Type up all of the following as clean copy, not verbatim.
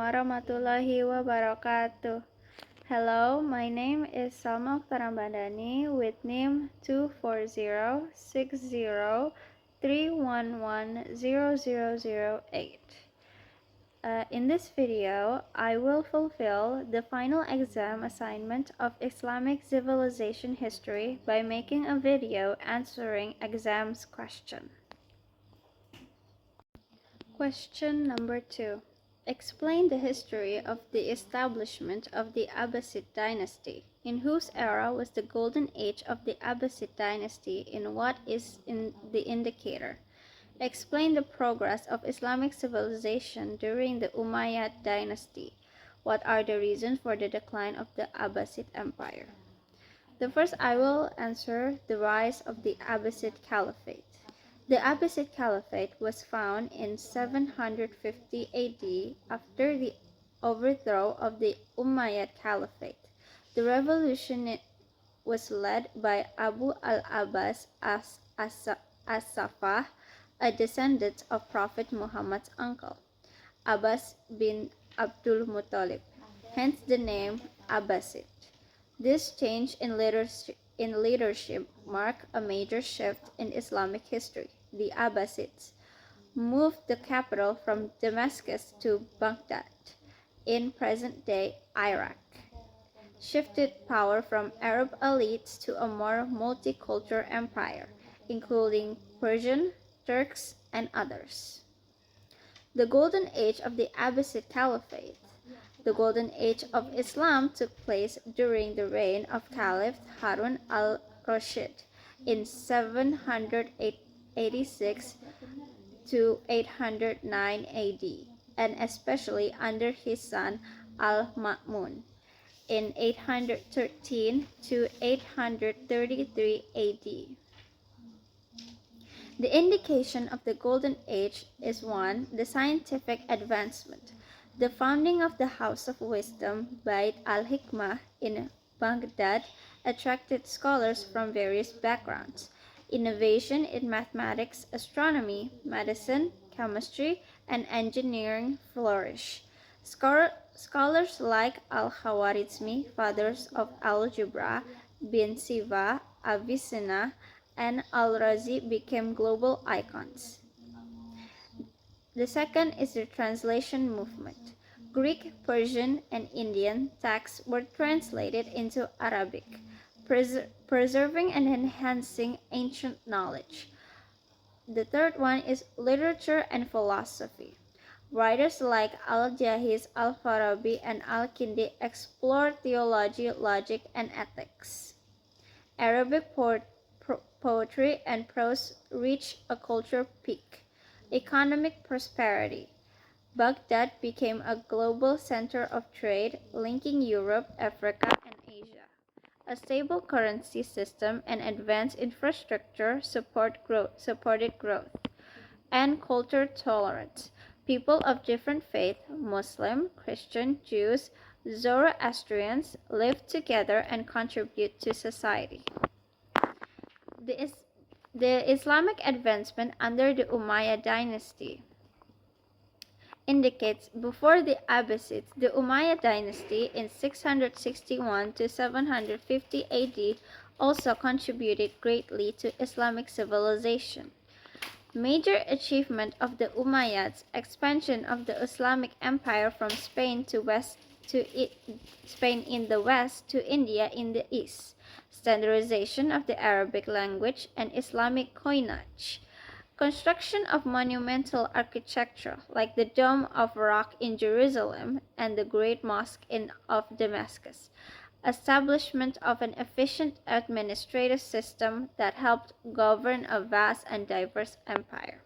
warahmatullahi wabarakatuh. Hello, my name is Salma Farambandani with NIM 2406031100008. In this video, I will fulfill the final exam assignment of Islamic civilization history by making a video answering exam's question. Question number 2. Explain the history of the establishment of the Abbasid dynasty. In whose era was the golden age of the Abbasid dynasty? In what is the indicator? Explain the progress of Islamic civilization during the Umayyad dynasty. What are the reasons for the decline of the Abbasid Empire? The first, I will answer the rise of the Abbasid Caliphate. The Abbasid Caliphate was found in 750 AD after the overthrow of the Umayyad Caliphate. The revolution was led by Abu al-Abbas as-Safah, a descendant of Prophet Muhammad's uncle, Abbas bin Abdul Muttalib, hence the name Abbasid. This change in leadership marked a major shift in Islamic history. The Abbasids moved the capital from Damascus to Baghdad, in present-day Iraq, shifted power from Arab elites to a more multicultural empire, including Persian, Turks, and others. The Golden Age of the Abbasid Caliphate. The Golden Age of Islam took place during the reign of Caliph Harun al-Rashid in 786 to 809 AD, and especially under his son al-Ma'mun in 813 to 833 AD. The indication of the Golden Age is 1. The scientific advancement. The founding of the House of Wisdom, Bait al-Hikmah, in Baghdad attracted scholars from various backgrounds. Innovation in mathematics, astronomy, medicine, chemistry, and engineering flourished. Scholars like al-Khwarizmi, fathers of algebra, bin Siva, Avicenna, and al-Razi became global icons. The second is the translation movement. Greek, Persian, and Indian texts were translated into Arabic, preserving and enhancing ancient knowledge. The third one is literature and philosophy. Writers like Al-Jahiz, Al-Farabi, and Al-Kindi explored theology, logic, and ethics. Arabic poetry and prose reached a cultural peak. Economic prosperity. Baghdad became a global center of trade, linking Europe, Africa, and Asia. A stable currency system and advanced infrastructure supported growth. And culture tolerance. People of different faiths, Muslim, Christian, Jews, Zoroastrians, lived together and contribute to society. The Islamic advancement under the Umayyad dynasty indicates before the Abbasids, the Umayyad dynasty in 661 to 750 AD also contributed greatly to Islamic civilization. Major achievement of the Umayyads: expansion of the Islamic empire from Spain in the west to India in the east. Standardization of the Arabic language and Islamic coinage. Construction of monumental architecture like the Dome of Rock in Jerusalem and the Great Mosque of Damascus. Establishment of an efficient administrative system that helped govern a vast and diverse empire.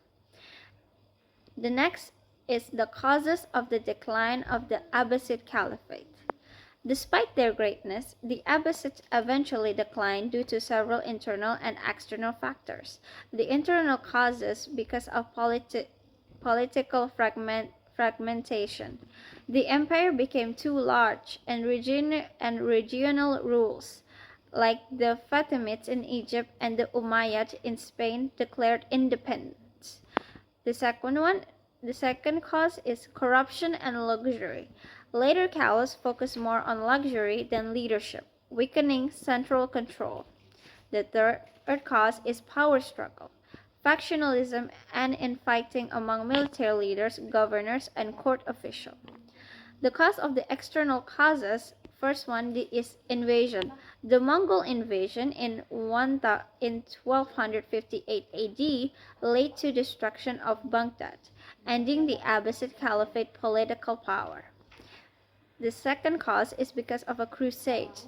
The next is the causes of the decline of the Abbasid Caliphate. Despite their greatness, the Abbasids eventually declined due to several internal and external factors. The internal causes because of political fragmentation. The empire became too large, and regional rules, like the Fatimids in Egypt and the Umayyads in Spain, declared independence. The second one, The second cause is corruption and luxury. Later caliphs focused more on luxury than leadership, weakening central control. The third cause is power struggle, factionalism and infighting among military leaders, governors, and court officials. The cause of the external causes, first one is invasion. The Mongol invasion in 1258 AD led to destruction of Baghdad, ending the Abbasid Caliphate political power. The second cause is because of a crusade.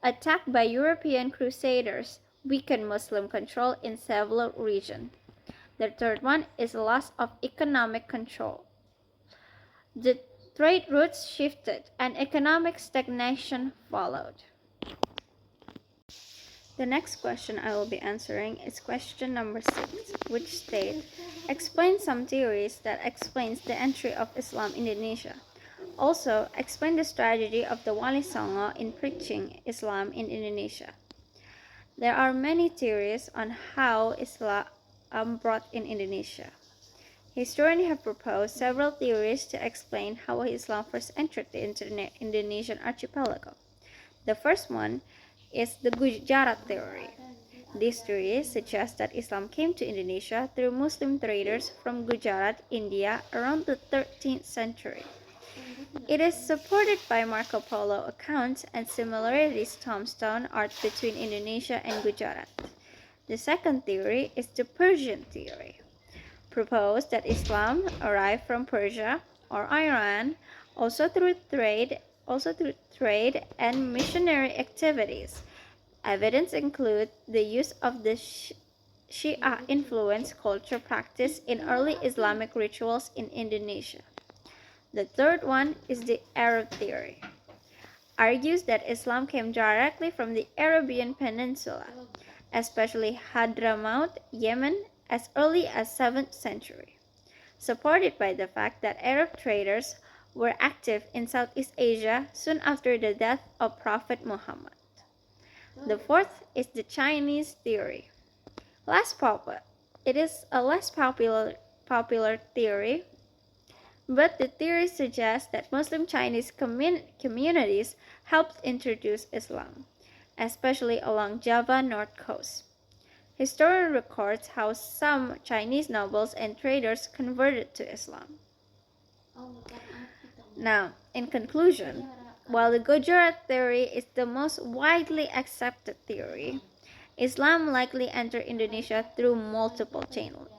Attack by European crusaders weakened Muslim control in several regions. The third one is loss of economic control. The trade routes shifted and economic stagnation followed. The next question I will be answering is question number 6, which states, explain some theories that explains the entry of Islam in Indonesia. Also, explain the strategy of the Wali Songo in preaching Islam in Indonesia. There are many theories on how Islam brought in Indonesia. Historians have proposed several theories to explain how Islam first entered the Indonesian archipelago. The first one is the Gujarat theory. This theory suggests that Islam came to Indonesia through Muslim traders from Gujarat, India around the 13th century. It is supported by Marco Polo accounts and similarities tombstone art between Indonesia and Gujarat. The second theory is the Persian theory, proposed that Islam arrived from Persia or Iran also through trade and missionary activities. Evidence include the use of the Shia influenced culture practice in early Islamic rituals in Indonesia. The third one is the Arab theory, argues that Islam came directly from the Arabian Peninsula, especially Hadramaut, Yemen, as early as 7th century, supported by the fact that Arab traders were active in Southeast Asia soon after the death of Prophet Muhammad. The fourth is the Chinese theory. It is a less popular theory, but the theory suggests that Muslim Chinese communities helped introduce Islam, especially along Java North Coast. Historian records how some Chinese nobles and traders converted to Islam. Now, in conclusion, while the Gujarat theory is the most widely accepted theory, Islam likely entered Indonesia through multiple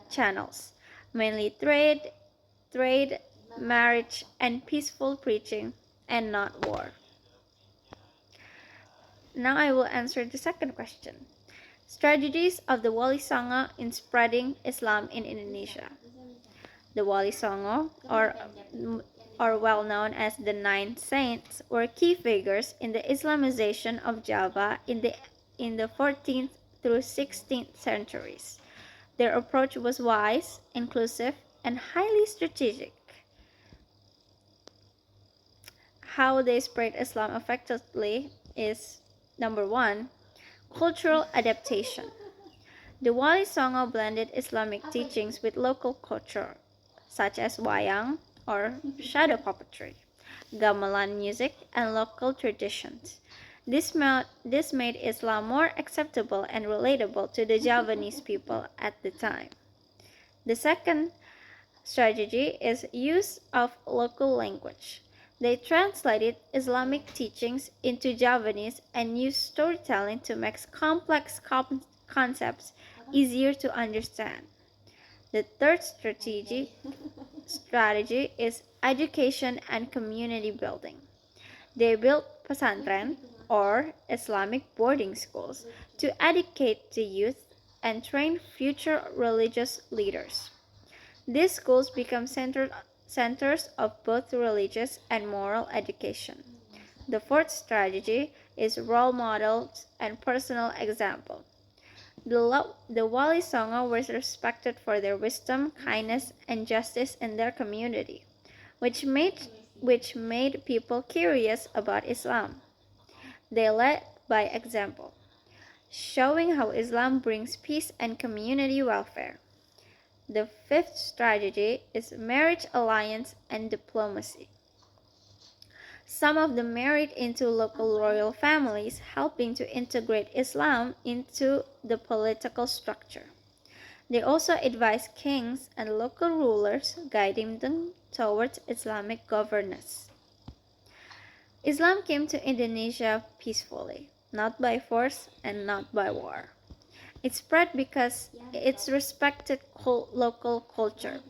channels, mainly trade, marriage, and peaceful preaching, and not war. Now I will answer the second question. Strategies of the Wali Songo in spreading Islam in Indonesia. The Wali Songo, or well known as the Nine Saints, were key figures in the Islamization of Java in the 14th through 16th centuries. Their approach was wise, inclusive, and highly strategic. How they spread Islam effectively is number 1, cultural adaptation. The Wali Songo blended Islamic teachings with local culture, such as wayang or shadow puppetry, gamelan music, and local traditions. This made Islam more acceptable and relatable to the Javanese people at the time. The second strategy is use of local language. They translated Islamic teachings into Javanese and used storytelling to make complex concepts easier to understand. The third strategy is education and community building. They built pesantren, or Islamic boarding schools, to educate the youth and train future religious leaders. These schools become centers of both religious and moral education. The fourth strategy is role models and personal example. The Wali Songo were respected for their wisdom, kindness, and justice in their community, which made people curious about Islam. They led by example, showing how Islam brings peace and community welfare. The fifth strategy is marriage, alliance, and diplomacy. Some of them married into local royal families, helping to integrate Islam into the political structure. They also advised kings and local rulers, guiding them towards Islamic governance. Islam came to Indonesia peacefully, not by force and not by war. It spread because it respected local culture,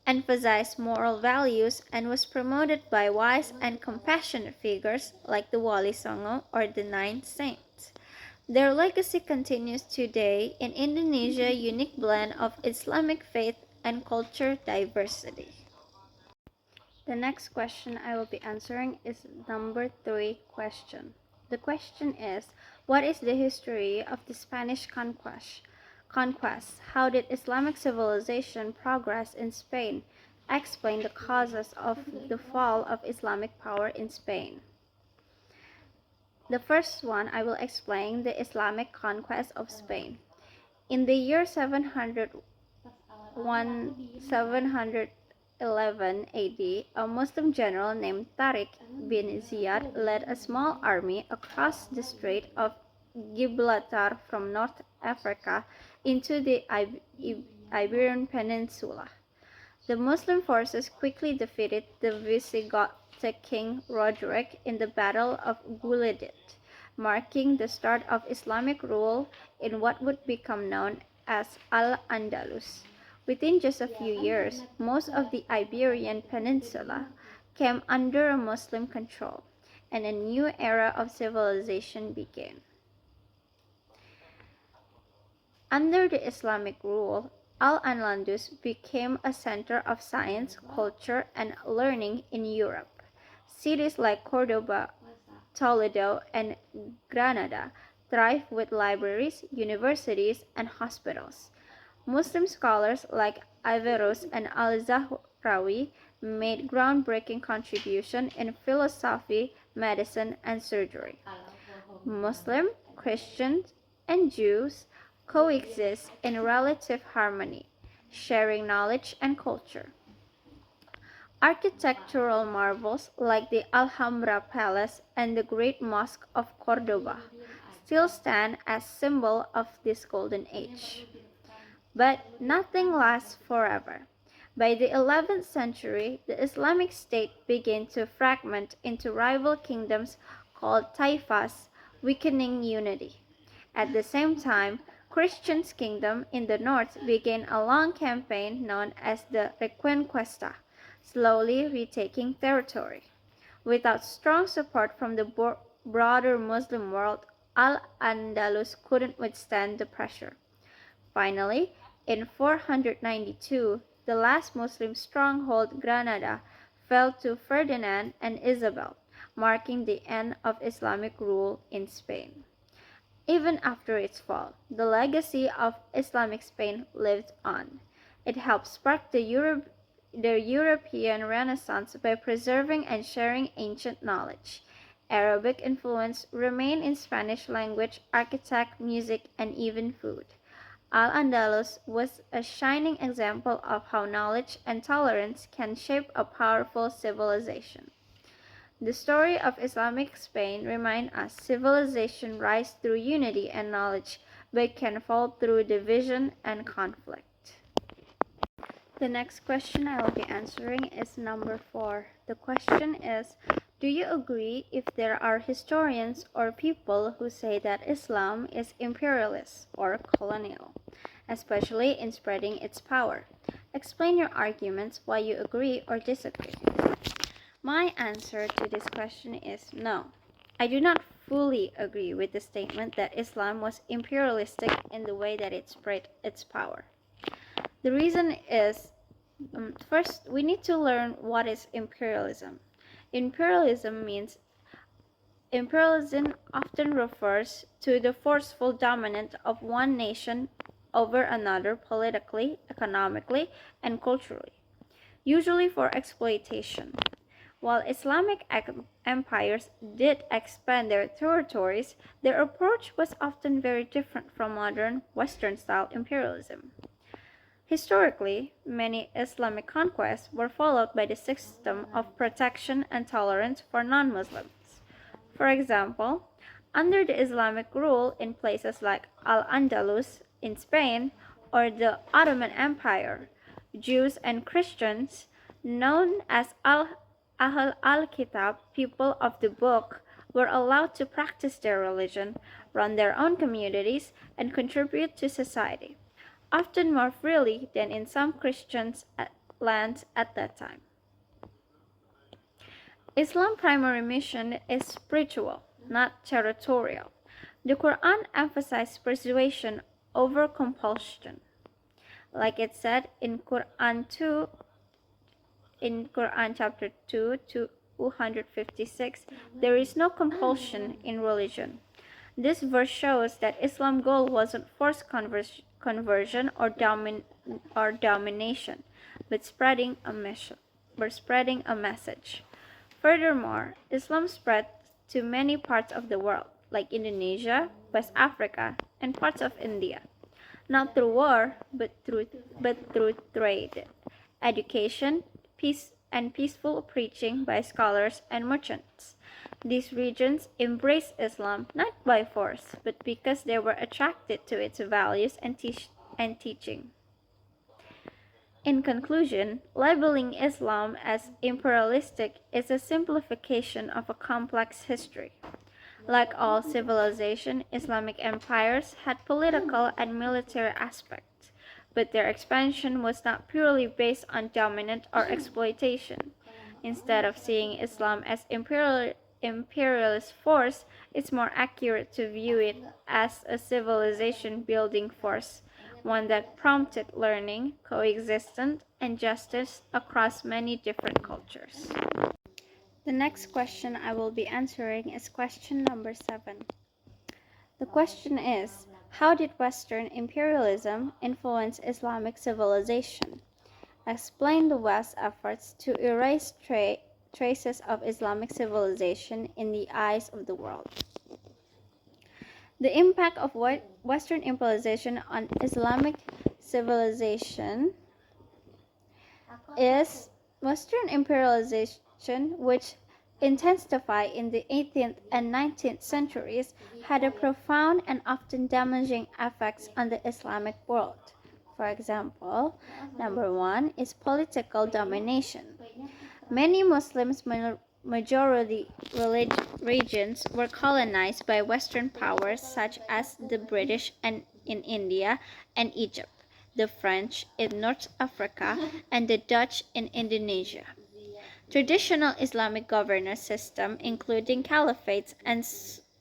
emphasized moral values, and was promoted by wise and compassionate figures like the Wali Songo or the Nine Saints. Their legacy continues today in Indonesia's unique blend of Islamic faith and culture diversity. The next question I will be answering is number 3 question. The question is, what is the history of the Spanish conquest? How did Islamic civilization progress in Spain? Explain the causes of the fall of Islamic power in Spain. The first one, I will explain the Islamic conquest of Spain. In the year 711 AD, a Muslim general named Tariq bin Ziyad led a small army across the Strait of Gibraltar from North Africa into the Iberian Peninsula. The Muslim forces quickly defeated the Visigothic king Roderick in the Battle of Guilidit, marking the start of Islamic rule in what would become known as Al-Andalus. Within just a few years, most of the Iberian Peninsula came under Muslim control, and a new era of civilization began. Under the Islamic rule, Al-Andalus became a center of science, culture, and learning in Europe. Cities like Cordoba, Toledo, and Granada thrived with libraries, universities, and hospitals. Muslim scholars like Averroes and Al-Zahrawi made groundbreaking contributions in philosophy, medicine, and surgery. Muslim, Christians, and Jews coexist in relative harmony, sharing knowledge and culture. Architectural marvels like the Alhambra Palace and the Great Mosque of Cordoba still stand as symbol of this golden age. But nothing lasts forever. By the 11th century, the Islamic State began to fragment into rival kingdoms called taifas, weakening unity. At the same time, Christian's kingdom in the north began a long campaign known as the Reconquista, slowly retaking territory. Without strong support from the broader Muslim world, Al-Andalus couldn't withstand the pressure. Finally, in 492, the last Muslim stronghold, Granada, fell to Ferdinand and Isabel, marking the end of Islamic rule in Spain. Even after its fall, the legacy of Islamic Spain lived on. It helped spark the European Renaissance by preserving and sharing ancient knowledge. Arabic influence remained in Spanish language, architecture, music, and even food. Al-Andalus was a shining example of how knowledge and tolerance can shape a powerful civilization. The story of Islamic Spain reminds us civilization rises through unity and knowledge, but can fall through division and conflict. The next question I will be answering is number 4. The question is, do you agree if there are historians or people who say that Islam is imperialist or colonial, especially in spreading its power? Explain your arguments why you agree or disagree. My answer to this question is no. I do not fully agree with the statement that Islam was imperialistic in the way that it spread its power. The reason is, first, we need to learn what is imperialism. Imperialism often refers to the forceful dominance of one nation over another politically, economically, and culturally, usually for exploitation. While Islamic empires did expand their territories, their approach was often very different from modern Western-style imperialism. Historically, many Islamic conquests were followed by the system of protection and tolerance for non-Muslims. For example, under the Islamic rule in places like Al-Andalus in Spain or the Ottoman Empire, Jews and Christians, known as Ahl al-Kitab, people of the book, were allowed to practice their religion, run their own communities, and contribute to society, often more freely than in some Christian lands at that time. Islam's primary mission is spiritual, not territorial. The Quran emphasizes persuasion over compulsion. Like it said in Quran chapter 2 to 256, there is no compulsion in religion. This verse shows that Islam's goal wasn't forced conversion or domination, but spreading a message. Furthermore, Islam spread to many parts of the world, like Indonesia, West Africa, and parts of India, not through war, but through trade, education, peace, and peaceful preaching by scholars and merchants. These regions embraced Islam not by force, but because they were attracted to its values and teaching. In conclusion, labeling Islam as imperialistic is a simplification of a complex history. Like all civilization, Islamic empires had political and military aspects, but their expansion was not purely based on dominance or exploitation. Instead of seeing Islam as imperialist force, it's more accurate to view it as a civilization building force, one that prompted learning, coexistence, and justice across many different cultures. The next question I will be answering is question number 7. The question is, how did Western imperialism influence Islamic civilization? Explain the West's efforts to erase traces of Islamic civilization in the eyes of the world. The impact of Western imperialization on Islamic civilization is Western imperialization, which intensified in the 18th and 19th centuries, had a profound and often damaging effects on the Islamic world. For example, number 1 is political domination. Many Muslims majority regions were colonized by Western powers such as the British in India and Egypt, the French in North Africa, and the Dutch in Indonesia. Traditional Islamic governance system, including caliphates and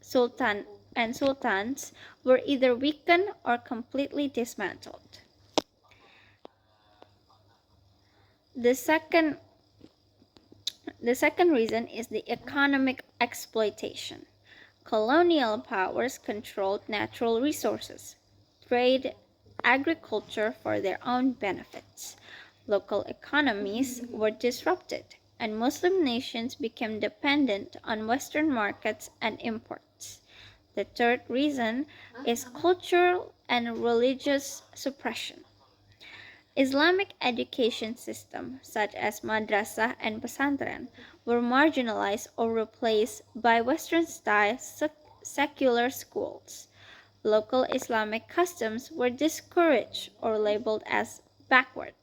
sultans, were either weakened or completely dismantled. The second reason is the economic exploitation. Colonial powers controlled natural resources, trade, agriculture for their own benefits. Local economies were disrupted, and Muslim nations became dependent on Western markets and imports. The third reason is cultural and religious suppression. Islamic education systems, such as madrasah and pesantren, were marginalized or replaced by Western-style secular schools. Local Islamic customs were discouraged or labeled as backward,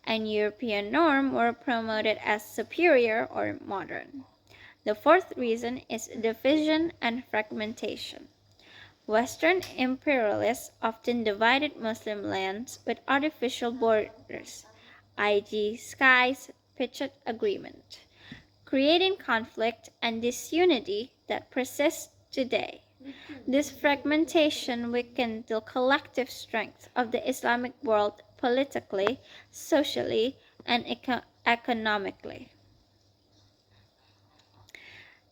and European norms were promoted as superior or modern. The fourth reason is division and fragmentation. Western imperialists often divided Muslim lands with artificial borders, i.e., skies, pitched agreement, creating conflict and disunity that persists today. This fragmentation weakened the collective strength of the Islamic world politically, socially, and economically.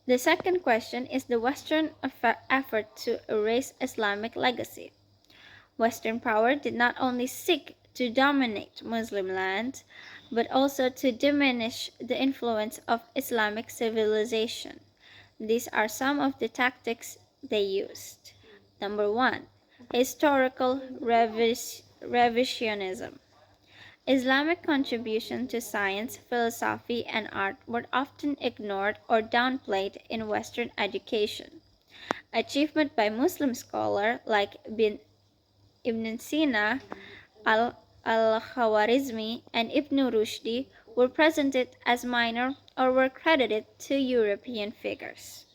The second question is the Western effort to erase Islamic legacy. Western power did not only seek to dominate Muslim lands, but also to diminish the influence of Islamic civilization. These are some of the tactics they used. Number 1, historical revisionism. Islamic contributions to science, philosophy, and art were often ignored or downplayed in Western education. Achievement by Muslim scholars like Ibn Sina, al-Khawarizmi, and Ibn Rushdi were presented as minor or were credited to European figures.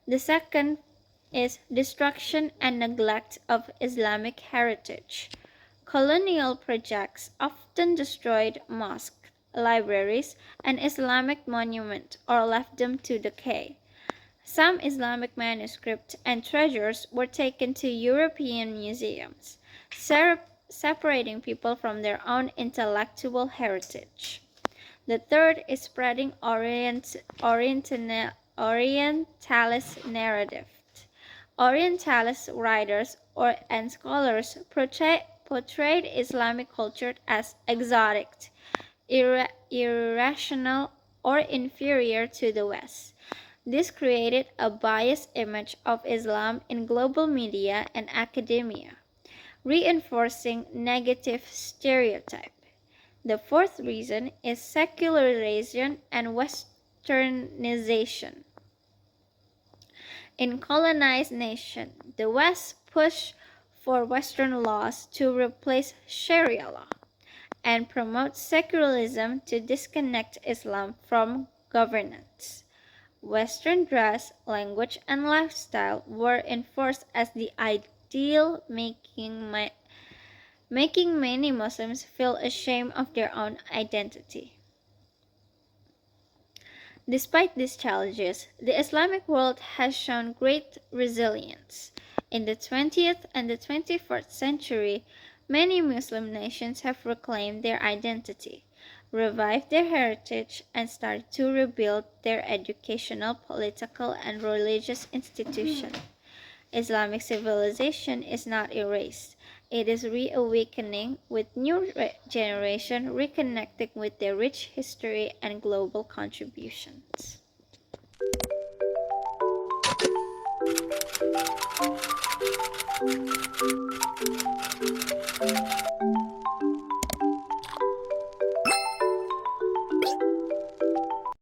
The second is destruction and neglect of Islamic heritage. Colonial projects often destroyed mosques, libraries, and Islamic monuments or left them to decay. Some Islamic manuscripts and treasures were taken to European museums, separating people from their own intellectual heritage. The third is spreading Orientalist narrative. Orientalist writers and scholars portrayed Islamic culture as exotic, irrational, or inferior to the West. This created a biased image of Islam in global media and academia, reinforcing negative stereotypes. The fourth reason is secularization and westernization. In colonized nations, the West pushed for Western laws to replace Sharia law and promote secularism to disconnect Islam from governance. Western dress, language, and lifestyle were enforced as the ideal, making many Muslims feel ashamed of their own identity. Despite these challenges, the Islamic world has shown great resilience. In the 20th and the 21st century, many Muslim nations have reclaimed their identity, revived their heritage, and started to rebuild their educational, political, and religious institutions. Islamic civilization is not erased. It is reawakening, with new generation reconnecting with their rich history and global contributions.